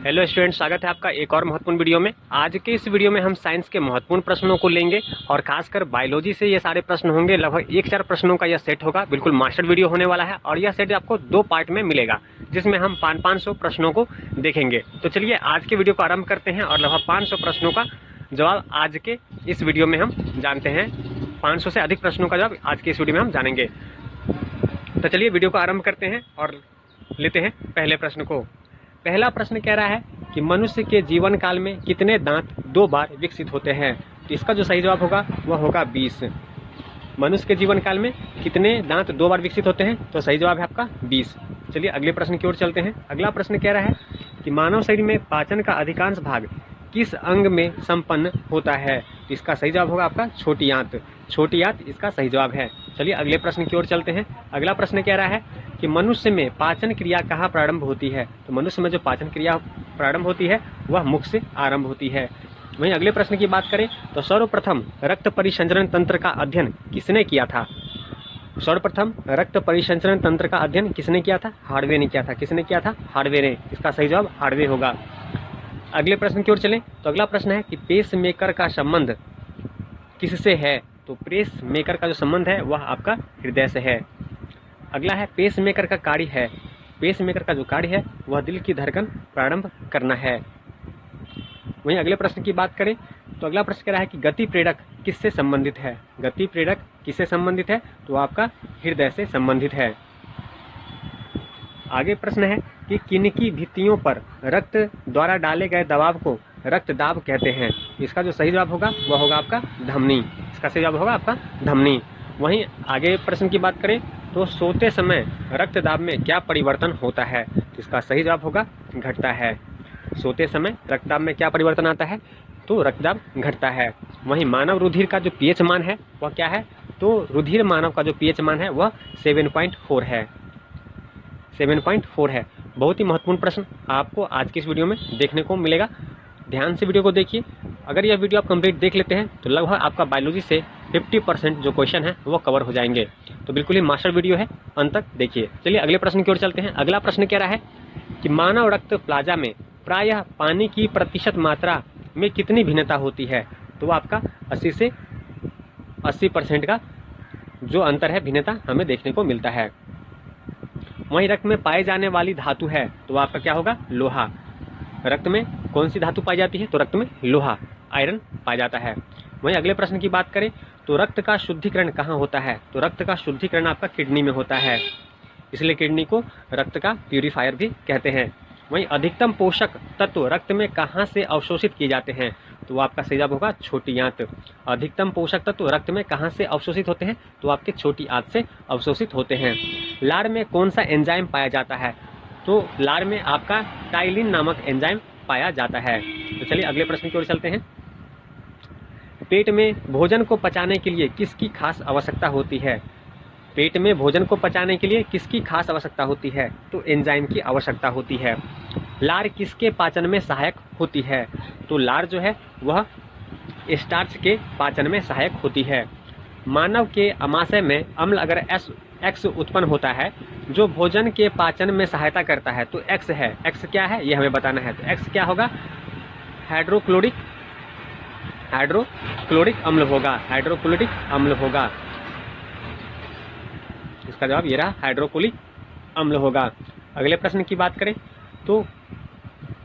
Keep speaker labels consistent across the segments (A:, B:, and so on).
A: Hello student, स्वागत है आपका एक और महत्वपूर्ण वीडियो में। आज के इस वीडियो में हम साइंस के महत्वपूर्ण प्रश्नों को लेंगे और खासकर बायोलॉजी से ये सारे प्रश्न होंगे। लगभग 1-4 प्रश्नों का यह सेट होगा। बिल्कुल मास्टर वीडियो होने वाला है और यह सेट आपको 2 पार्ट में मिलेगा, जिसमें हम 500 प्रश्नों को देखेंगे। तो चलिए आज के वीडियो को आरम्भ करते हैं और लगभग 500 प्रश्नों का जवाब आज के इस वीडियो में हम जानते हैं। 500 से अधिक प्रश्नों का जवाब आज के इस वीडियो में हम जानेंगे। तो चलिए वीडियो को आरम्भ करते हैं और लेते हैं पहले प्रश्न को। पहला प्रश्न कह रहा है कि मनुष्य के जीवन काल में कितने दांत 2 बार विकसित होते हैं। तो इसका जो सही जवाब होगा वह होगा 20। मनुष्य के जीवन काल में कितने दांत 2 बार विकसित होते हैं, तो सही जवाब है आपका 20। चलिए अगले प्रश्न की ओर चलते हैं। अगला प्रश्न कह रहा है कि मानव शरीर में पाचन का अधिकांश भाग किस अंग में संपन्न होता है। तो इसका सही जवाब होगा आपका छोटी आंत। छोटी आंत इसका सही जवाब है। चलिए अगले प्रश्न की ओर चलते हैं। अगला प्रश्न कह रहा है कि मनुष्य में पाचन क्रिया कहाँ प्रारंभ होती है। तो मनुष्य में जो पाचन क्रिया प्रारंभ होती है वह मुख से आरंभ होती है। वहीं अगले प्रश्न की बात करें तो सर्वप्रथम रक्त परिसंचरण तंत्र का अध्ययन किसने किया था। सर्वप्रथम रक्त परिसंचरण तंत्र का अध्ययन किसने किया था। हार्वे ने किया था। किसने किया था। हार्वे ने। इसका सही जवाब हार्वे होगा। अगले प्रश्न की ओर चलें तो अगला प्रश्न है कि पेस मेकर का संबंध किससे है। तो पेस मेकर का जो संबंध है वह आपका हृदय से है। अगला है पेस मेकर का कार्य है। पेस मेकर का जो कार्य है वह दिल की धड़कन प्रारंभ करना है। वहीं अगले प्रश्न की बात करें तो अगला प्रश्न कह रहा है कि गति प्रेरक किससे संबंधित है। गति प्रेरक किससे संबंधित है, तो आपका हृदय से संबंधित है। आगे प्रश्न है कि किनकी भित्तियों पर रक्त द्वारा डाले गए दबाव को रक्तदाब कहते हैं। इसका जो सही जवाब होगा वह होगा आपका धमनी। इसका सही जवाब होगा आपका धमनी। वहीं आगे प्रश्न की बात करें तो सोते समय रक्तदाब में क्या परिवर्तन होता है। तो इसका सही जवाब होगा घटता है। सोते समय रक्तदाब में क्या परिवर्तन आता है, तो रक्तदाब घटता है। वहीं मानव रुधिर का जो पीएच मान है वह क्या है, तो रुधिर मानव का जो पीएच मान है वह 7.4 है। 7.4 है। बहुत ही महत्वपूर्ण प्रश्न आपको आज की इस वीडियो में देखने को मिलेगा। ध्यान से वीडियो को देखिए। अगर यह वीडियो आप कंप्लीट देख लेते हैं तो लगभग आपका बायोलॉजी से 50% जो क्वेश्चन है वो कवर हो जाएंगे। तो बिल्कुल ही मास्टर वीडियो है, अंत तक देखिए। चलिए अगले प्रश्न की ओर चलते हैं। अगला प्रश्न कह रहा है कि मानव रक्त प्लाज्मा में प्रायः पानी की प्रतिशत मात्रा में कितनी भिन्नता होती है। तो आपका 80 से 80% का जो अंतर है, भिन्नता हमें देखने को मिलता है। वहीं रक्त में पाए जाने वाली धातु है तो आपका क्या होगा, लोहा। रक्त में कौन सी धातु पाई जाती है, तो रक्त में लोहा, आयरन पाया जाता है। वहीं अगले प्रश्न की बात करें तो रक्त का शुद्धिकरण कहाँ होता है। तो रक्त का शुद्धिकरण आपका किडनी में होता है, इसलिए किडनी को रक्त का प्यूरिफायर भी कहते हैं। वहीं अधिकतम पोषक तत्व रक्त में कहाँ से अवशोषित किए जाते हैं। तो आपका सही जवाब होगा छोटी आंत। अधिकतम पोषक तत्व रक्त में कहाँ से अवशोषित होते हैं, तो आपके छोटी आंत से अवशोषित होते हैं। लार में कौन सा एंजाइम पाया जाता है। तो लार में आपका टाइलिन नामक एंजाइम पाया जाता है। तो चलिए अगले प्रश्न की ओर चलते हैं। पेट में भोजन को पचाने के लिए किसकी खास आवश्यकता होती है। पेट में भोजन को पचाने के लिए किसकी खास आवश्यकता होती है, तो एंजाइम की आवश्यकता होती है। लार किसके पाचन में सहायक होती है। तो लार जो है वह स्टार्च के पाचन में सहायक होती है। मानव के अमाशय में अम्ल अगर एक्स उत्पन्न होता है जो भोजन के पाचन में सहायता करता है, तो एक्स है। एक्स क्या है ये हमें बताना है। तो एक्स क्या होगा, हाइड्रोक्लोरिक अम्ल होगा। हाइड्रोक्लोरिक अम्ल होगा। इसका जवाब ये रहा, हाइड्रोक्लोरिक अम्ल होगा। अगले प्रश्न की बात करें तो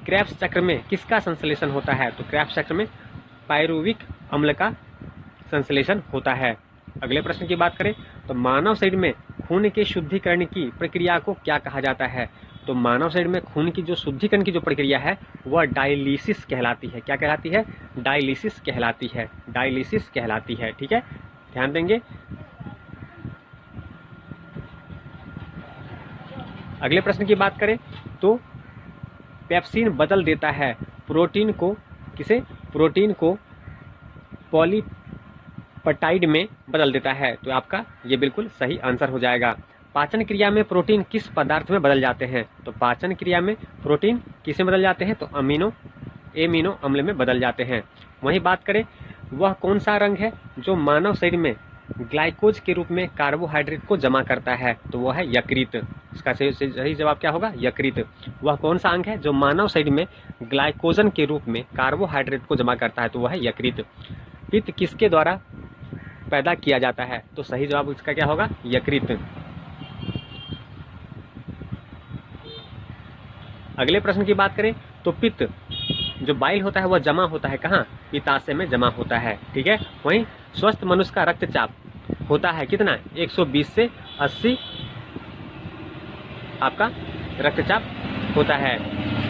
A: क्रेब्स चक्र में किसका संश्लेषण होता है। तो क्रेब्स चक्र में पायरुविक अम्ल का संश्लेषण होता है। अगले प्रश्न की बात करें तो मानव शरीर में खून के शुद्धिकरण की प्रक्रिया को क्या कहा जाता है। तो मानव शरीर में खून की जो शुद्धिकरण की जो प्रक्रिया है वह डायलिसिस कहलाती है। क्या कहलाती है, डायलिसिस कहलाती है। डायलिसिस कहलाती है। ठीक है, ध्यान देंगे। अगले प्रश्न की बात करें तो पेप्सिन बदल देता है प्रोटीन को, किसे, प्रोटीन को पॉलीपेप्टाइड में बदल देता है। तो आपका ये बिल्कुल सही आंसर हो जाएगा। पाचन क्रिया में प्रोटीन किस पदार्थ में बदल जाते हैं। तो पाचन क्रिया में प्रोटीन किस में बदल जाते हैं, तो एमिनो अम्ल में बदल जाते हैं। वहीं बात करें वह कौन सा रंग है जो मानव शरीर में ग्लाइकोज के रूप में कार्बोहाइड्रेट को जमा करता है, तो वो है यकृत। इसका सही जवाब क्या होगा? यकृत। वह कौन सा अंग है जो मानव शरीर में ग्लाइकोजन के रूप में कार्बोहाइड्रेट को जमा करता है, तो वह है यकृत। पित्त किसके द्वारा पैदा किया जाता है, तो सही जवाब इसका क्या होगा? यकृत। अगले प्रश्न की बात करें तो पित्त जो बाइल होता है वह जमा होता है कहाँ? पित्ताशय में जमा होता है, ठीक है। वहीं स्वस्थ मनुष्य का रक्तचाप होता है कितना? 120 से 80 आपका रक्तचाप होता है।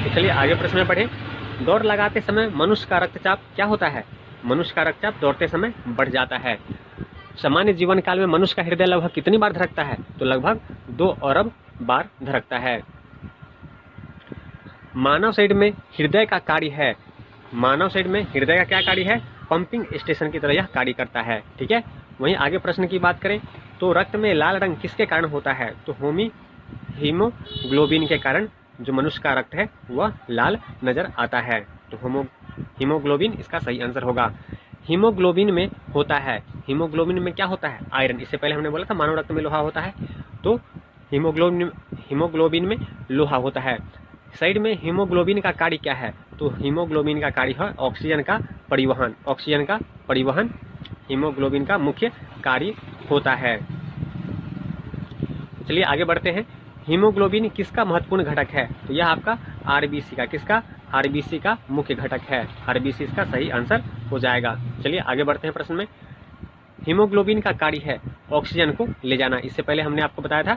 A: तो चलिए आगे प्रश्न में पढ़ें। दौड़ लगाते समय मनुष्य का रक्तचाप क्या होता है? मनुष्य का रक्तचाप दौड़ते समय बढ़ जाता है। सामान्य जीवन काल में मनुष्य का हृदय लगभग कितनी बार धड़कता है? तो लगभग 2 अरब बार धड़कता है। मानव शरीर में हृदय का कार्य है, मानव शरीर में हृदय का क्या कार्य है? पंपिंग स्टेशन की तरह यह कार्य करता है, ठीक है। वहीं आगे प्रश्न की बात करें तो रक्त में लाल रंग किसके कारण होता है? तो हीमोग्लोबिन के कारण जो मनुष्य का रक्त है वह लाल नजर आता है। तो हीमोग्लोबिन इसका सही आंसर होगा। हीमोग्लोबिन में होता है, हीमोग्लोबिन में क्या होता है? आयरन। इससे पहले हमने बोला था मानव रक्त में लोहा होता है, तो हीमोग्लोबिन में लोहा होता है। शरीर में हीमोग्लोबिन का कार्य क्या है? तो हीमोग्लोबिन का कार्य है ऑक्सीजन का परिवहन। ऑक्सीजन का परिवहन हीमोग्लोबिन का मुख्य कार्य होता है। चलिए आगे बढ़ते हैं। हीमोग्लोबिन किसका महत्वपूर्ण घटक है? तो यह आपका आरबीसी का, किसका? आरबीसी का मुख्य घटक है। आरबीसी इसका सही आंसर हो जाएगा। चलिए आगे बढ़ते हैं प्रश्न में। हीमोग्लोबिन का कार्य है ऑक्सीजन को ले जाना। इससे पहले हमने आपको बताया था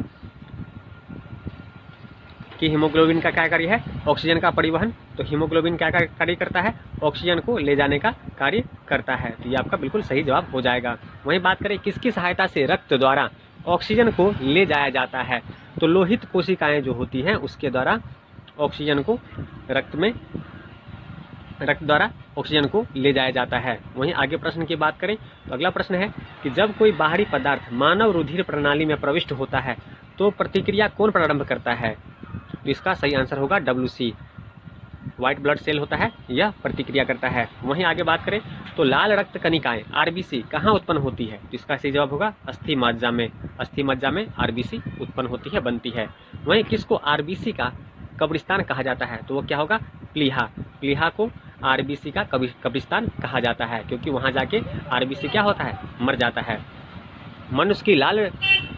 A: कि हीमोग्लोबिन का क्या कार्य है? ऑक्सीजन का परिवहन। तो हीमोग्लोबिन क्या कार्य करता है? ऑक्सीजन को ले जाने का कार्य करता है। तो ये आपका बिल्कुल सही जवाब हो जाएगा। वहीं बात करें किसकी सहायता से रक्त द्वारा ऑक्सीजन को ले जाया जाता है? तो लोहित कोशिकाएं जो होती हैं उसके द्वारा ऑक्सीजन को रक्त द्वारा ऑक्सीजन को ले जाया जाता है। वहीं आगे प्रश्न की बात करें तो अगला प्रश्न है कि जब कोई बाहरी पदार्थ मानव रुधिर प्रणाली में प्रविष्ट होता है तो प्रतिक्रिया कौन प्रारंभ करता है? तो इसका सही आंसर होगा WC, व्हाइट ब्लड सेल होता है, यह प्रतिक्रिया करता है। वहीं आगे बात करें तो लाल रक्त कणिकाएं RBC कहाँ उत्पन्न होती है? तो इसका सही जवाब होगा अस्थि मज्जा में। अस्थि मज्जा में RBC उत्पन्न होती है, बनती है। वहीं किसको RBC का कब्रिस्तान कहा जाता है? तो वो क्या होगा? प्लीहा। प्लीहा को RBC का कब्रिस्तान कहा जाता है, क्योंकि वहां जाके RBC क्या होता है? मर जाता है। मनुष्य की लाल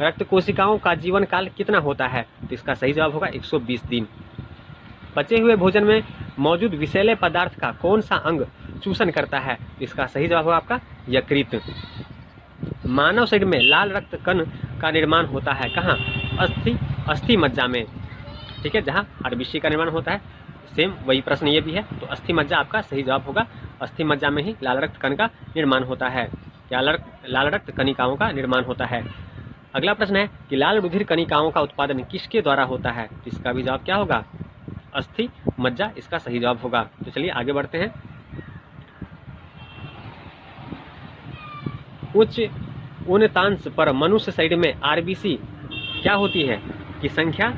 A: रक्त कोशिकाओं का जीवन काल कितना होता है? तो इसका सही जवाब होगा 120 दिन। बचे हुए भोजन में मौजूद विषैले पदार्थ का कौन सा अंग चूषण करता है? इसका सही जवाब होगा आपका यकृत। मानव शरीर में लाल रक्त कण का निर्माण होता है कहाँ? अस्थि मज्जा में, ठीक है, जहाँ RBC का निर्माण होता है। सेम वही प्रश्न ये भी है, तो अस्थि मज्जा आपका सही जवाब होगा। अस्थि मज्जा में ही लाल रक्त कण का निर्माण होता है, या लाल रक्त कणिकाओं का निर्माण होता है। अगला प्रश्न है कि लाल रुधिर कणिकाओं का उत्पादन किसके द्वारा होता है? इसका भी जवाब क्या होगा? अस्थि मज्जा इसका सही जवाब होगा। तो चलिए आगे बढ़ते हैं। उच्च उन्नतांश पर मनुष्य शरीर में RBC क्या होती है की संख्या?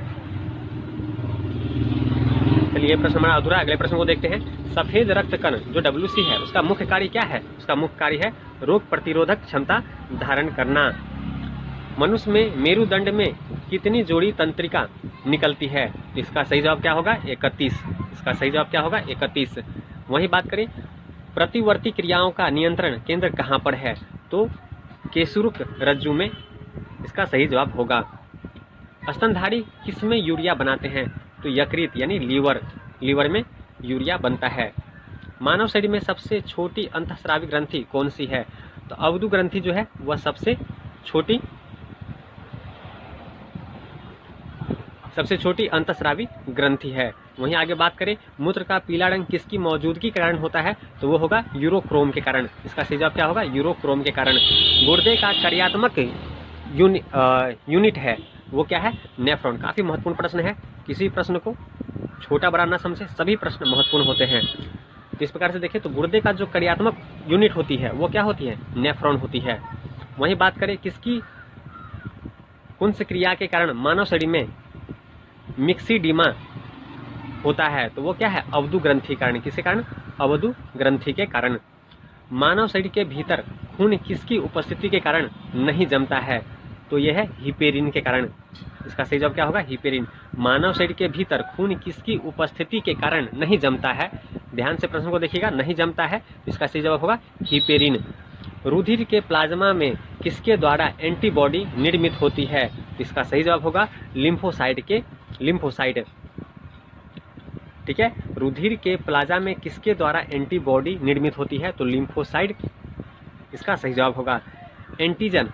A: चलिए ये प्रश्न हमारा अधूरा, अगले प्रश्न को देखते हैं। सफेद रक्त कण जो WC है उसका मुख्य कार्य क्या है? उसका मुख्य कार्य है रोग प्रतिरोधक क्षमता धारण करना। मनुष्य में मेरुदंड में कितनी जोड़ी तंत्रिका निकलती है? इसका सही जवाब क्या होगा? 31। इसका सही जवाब क्या होगा? 31। वहीं बात करें प्रतिवर्ती क्रियाओं का नियंत्रण केंद्र कहाँ पर है? तो केशुरुक रज्जु में इसका सही जवाब होगा। स्तनधारी किसमें यूरिया बनाते हैं? तो यकृत यानी लीवर में यूरिया बनता है। मानव शरीर में सबसे छोटी अंतःस्रावी ग्रंथि कौन सी है? तो अवधु ग्रंथि जो है वह सबसे छोटी अंतःस्रावी ग्रंथि है। वहीं आगे बात करें मूत्र का पीला रंग किसकी मौजूदगी के कारण होता है? तो वो होगा यूरोक्रोम के कारण। इसका सही जवाब क्या होगा? यूरोक्रोम के कारण। गुर्दे का कार्यात्मक यूनिट है वो क्या है? नेफ्रॉन। काफी महत्वपूर्ण प्रश्न है, किसी प्रश्न को छोटा बड़ा ना समझे, सभी प्रश्न महत्वपूर्ण होते हैं। तो इस प्रकार से देखें तो गुर्दे का जो कार्यात्मक यूनिट होती है वो क्या होती है? नेफ्रॉन होती है। वहीं बात करें किसकी कुंस क्रिया के कारण मानव शरीर में मिक्सीडीमा होता है? तो वो क्या है? अवधु ग्रंथि कारण। किसके कारण? अवधु ग्रंथि के कारण। मानव शरीर के भीतर खून किसकी उपस्थिति के कारण नहीं जमता है? तो यह है हिपेरिन के कारण। इसका सही जवाब क्या होगा? हिपेरिन। मानव शरीर के भीतर खून किसकी उपस्थिति के कारण नहीं जमता है? ध्यान से प्रश्न को देखिएगा, नहीं जमता है, इसका सही जवाब होगा हिपेरिन। रुधिर के प्लाज्मा में किसके द्वारा एंटीबॉडी निर्मित होती है? इसका सही जवाब होगा लिम्फोसाइट। ठीक है, रुधिर के प्लाज्मा में किसके द्वारा एंटीबॉडी निर्मित होती है? तो लिम्फोसाइट इसका सही जवाब होगा। एंटीजन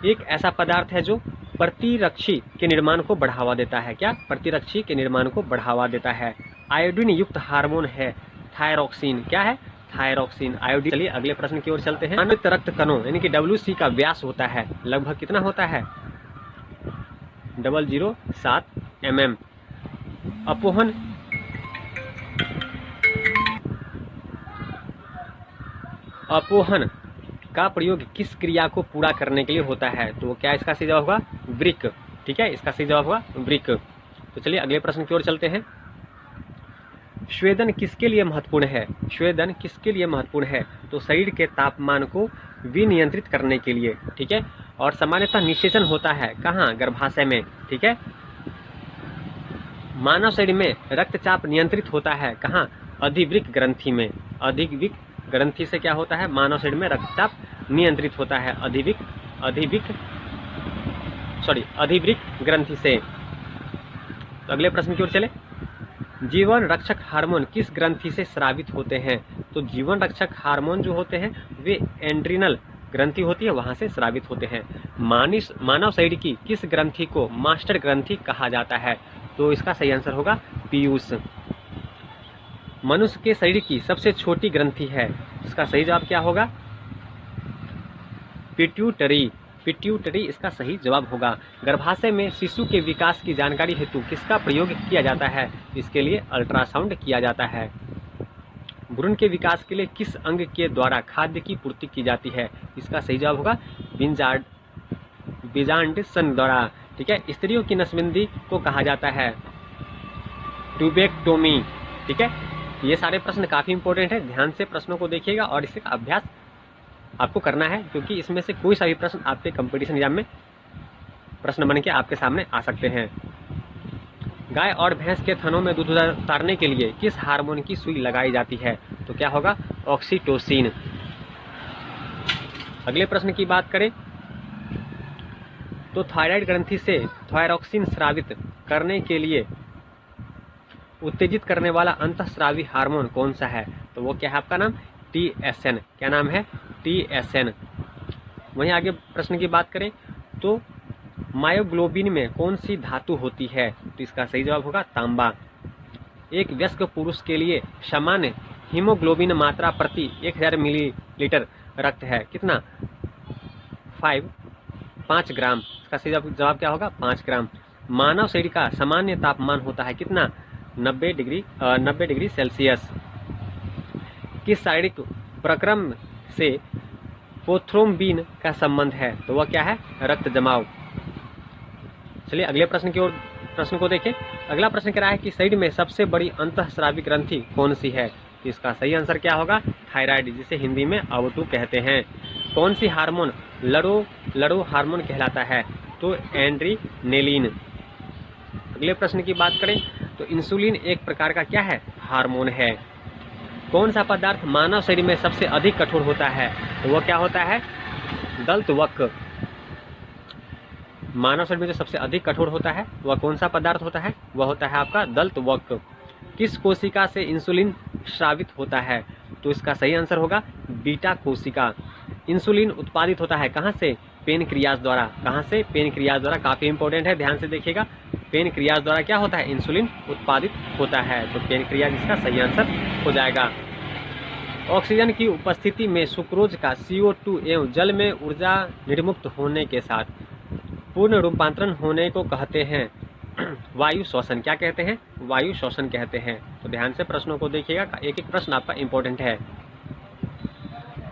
A: एक ऐसा पदार्थ है जो प्रतिरक्षी के निर्माण को बढ़ावा देता है। क्या? प्रतिरक्षी के निर्माण को बढ़ावा देता है। आयोडीन युक्त हार्मोन है थायरोक्सिन। क्या है? Thyroxine, iodine. चलिए अगले प्रश्न की ओर चलते हैं। मानवित रक्त कणों यानी कि WC का व्यास होता है लगभग कितना होता है? 007 mm। अपोहन का प्रयोग किस क्रिया को पूरा करने के लिए होता है? तो क्या इसका सही जवाब होगा? वृक्क। ठीक है, इसका सही जवाब होगा वृक्क। तो चलिए अगले प्रश्न की ओर चलते हैं। स्वेदन किसके लिए महत्वपूर्ण है? स्वेदन किसके लिए महत्वपूर्ण है? तो शरीर के तापमान को विनियंत्रित करने के लिए। ठीक है, और सामान्यतः निषेचन होता है कहाँ? गर्भाशय में। ठीक है, मानव शरीर में रक्तचाप नियंत्रित होता है कहाँ? अधिवृक्क ग्रंथि में। अधिवृक्क ग्रंथि से क्या होता है? मानव शरीर में रक्तचाप नियंत्रित होता है अधिवृक्क ग्रंथि से। तो अगले प्रश्न की ओर चले। जीवन रक्षक हार्मोन किस ग्रंथि से स्रावित होते हैं? तो जीवन रक्षक हार्मोन जो होते हैं वे एंड्रिनल ग्रंथि होती है, वहां से स्रावित होते हैं। मानव शरीर की किस ग्रंथि को मास्टर ग्रंथि कहा जाता है? तो इसका सही आंसर होगा पीयूष। मनुष्य के शरीर की सबसे छोटी ग्रंथि है, इसका सही जवाब क्या होगा? पिट्यूटरी। पिट्यूटरी इसका सही जवाब होगा। गर्भाशय में शिशु के विकास की जानकारी हेतु किसका प्रयोग किया जाता है? इसके लिए अल्ट्रासाउंड किया जाता है। भ्रूण के विकास के लिए किस अंग के द्वारा खाद्य की पूर्ति की जाती है? इसका सही जवाब होगा बीजांडसन द्वारा। ठीक है, स्त्रियों की नसबंदी को कहा जाता है ट्यूबेक्टोमी। ठीक है, ये सारे प्रश्न काफी इंपॉर्टेंट है, ध्यान से प्रश्नों को देखिएगा और इसका अभ्यास आपको करना है, क्योंकि इसमें से कोई सा भी प्रश्न आपके कंपटीशन एग्जाम में प्रश्न बन के आपके सामने आ सकते हैं। गाय और भैंस के थनों में दूध उतारने के लिए किस हार्मोन की सुई लगाई जाती है? तो क्या होगा? ऑक्सीटोसिन। अगले प्रश्न की बात करें तो थायराइड ग्रंथि से थायरोक्सिन स्रावित करने के लिए उत्तेजित करने वाला अंतःस्रावी हार्मोन कौन सा है? तो वो क्या है आपका नाम? TSN। क्या नाम है? TSN। वहीं आगे प्रश्न की बात करें तो मायोग्लोबिन में कौन सी धातु होती है? तो इसका सही जवाब होगा तांबा। एक वयस्क पुरुष के लिए सामान्य हीमोग्लोबिन मात्रा प्रति 1000 मिलीलीटर रक्त है कितना? 5 ग्राम। इसका सही जवाब क्या होगा? 5 ग्राम। मानव शरीर का सामान्य तापमान होता है कितना? 90 डिग्री सेल्सियस। किस शारीरिक प्रक्रम से पोथ्रोम्बिन का संबंध है? तो वह क्या है? रक्त जमाव। चलिए अगले प्रश्न को देखें। अगला प्रश्न कह रहा है कि शरीर में सबसे बड़ी अंतःस्रावी ग्रंथि कौन सी है? तो इसका सही आंसर क्या होगा? थायराइड, जिसे हिंदी में अवटु कहते हैं। कौन सी हार्मोन लड़ो हार्मोन कहलाता है? तो एड्रीनेलिन। अगले प्रश्न की बात करें तो इंसुलिन एक प्रकार का क्या है? हार्मोन है। कौन सा पदार्थ मानव शरीर में सबसे अधिक कठोर होता है? तो वह क्या होता है? दंतवक्र। मानव शरीर में जो सबसे अधिक कठोर होता है वह कौन सा पदार्थ होता है? वह होता है आपका दंतवक्र। किस कोशिका से इंसुलिन स्रावित होता है? तो इसका सही आंसर होगा बीटा कोशिका। इंसुलिन उत्पादित होता है कहाँ से? पेनक्रियाज द्वारा। कहाँ से? पेनक्रियाज द्वारा। काफी इंपॉर्टेंट है, ध्यान से देखिएगा। पेनक्रियाज द्वारा क्या होता है? इंसुलिन उत्पादित होता है, तो पेनक्रियाज इसका सही आंसर हो जाएगा। ऑक्सीजन की उपस्थिति में सुक्रोज का CO2 एवं जल में ऊर्जा निर्मुक्त होने के साथ पूर्ण रूपांतरण होने को कहते हैं वायु श्वसन। क्या कहते हैं? वायु श्वसन कहते हैं। तो ध्यान से प्रश्नों को देखिएगा, एक एक प्रश्न आपका इंपॉर्टेंट है।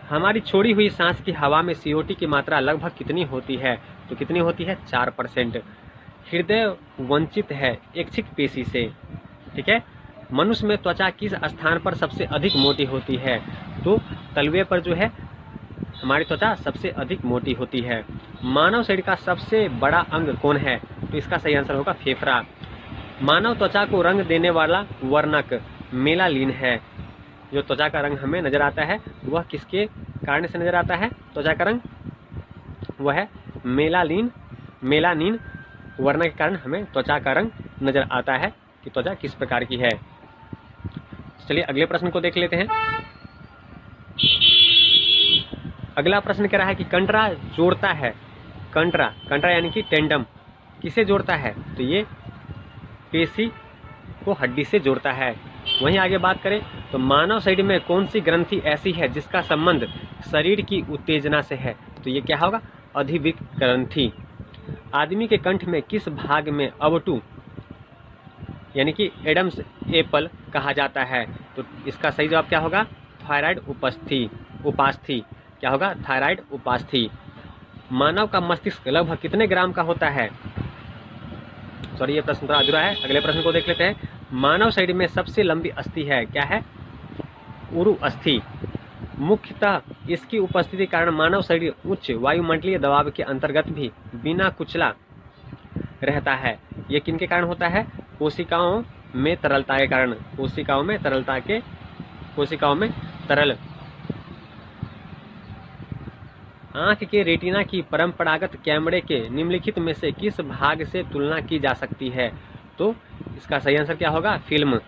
A: हमारी छोड़ी हुई सांस की हवा में CO2 की मात्रा लगभग कितनी होती है? तो कितनी होती है? 4%। हृदय वंचित है ऐच्छिक पेशी से। ठीक है, मनुष्य में त्वचा किस स्थान पर सबसे अधिक मोटी होती है? तो तलवे पर जो है हमारी त्वचा सबसे अधिक मोटी होती है। मानव शरीर का सबसे बड़ा अंग कौन है? तो इसका सही आंसर होगा फेफड़ा। मानव त्वचा को रंग देने वाला वर्णक मेलानिन है। जो त्वचा का रंग हमें नजर आता है वह किसके कारण से नजर आता है? त्वचा का रंग वह है मेलानिन वर्णक के कारण हमें त्वचा का रंग नजर आता है कि त्वचा किस प्रकार की है। चलिए अगले प्रश्न को देख लेते हैं। अगला प्रश्न कह रहा है कि कंटरा जोड़ता है, कंटरा यानी कि टेंडम किसे जोड़ता है? तो ये पेशी को हड्डी से जोड़ता है। वहीं आगे बात करें तो मानव शरीर में कौन सी ग्रंथि ऐसी है जिसका संबंध शरीर की उत्तेजना से है? तो ये क्या होगा? अधिवृक्क ग्रंथि। आदमी के कंठ में किस भाग में अवटु यानी कि एडम्स एप्पल कहा जाता है? तो इसका सही जवाब क्या होगा? थायराइड उपास्थि। क्या होगा? थायराइड उपास्थि। मानव का मस्तिष्क लगभग कितने ग्राम का होता है? सॉरी ये प्रश्न थोड़ा अधूरा है, अगले प्रश्न को देख लेते हैं। मानव शरीर में सबसे लंबी अस्थि है, क्या है? उरु अस्थि। मुख्यतः इसकी उपस्थिति के कारण मानव शरीर उच्च वायुमंडलीय दबाव के अंतर्गत भी बिना कुचला रहता है। ये किनके कारण होता है? कोशिकाओं में तरलता के कारण। कोशिकाओं में तरल। आंख के रेटिना की परंपरागत कैमरे के निम्नलिखित में से किस भाग से तुलना की जा सकती है? तो इसका सही आंसर क्या होगा? फिल्म।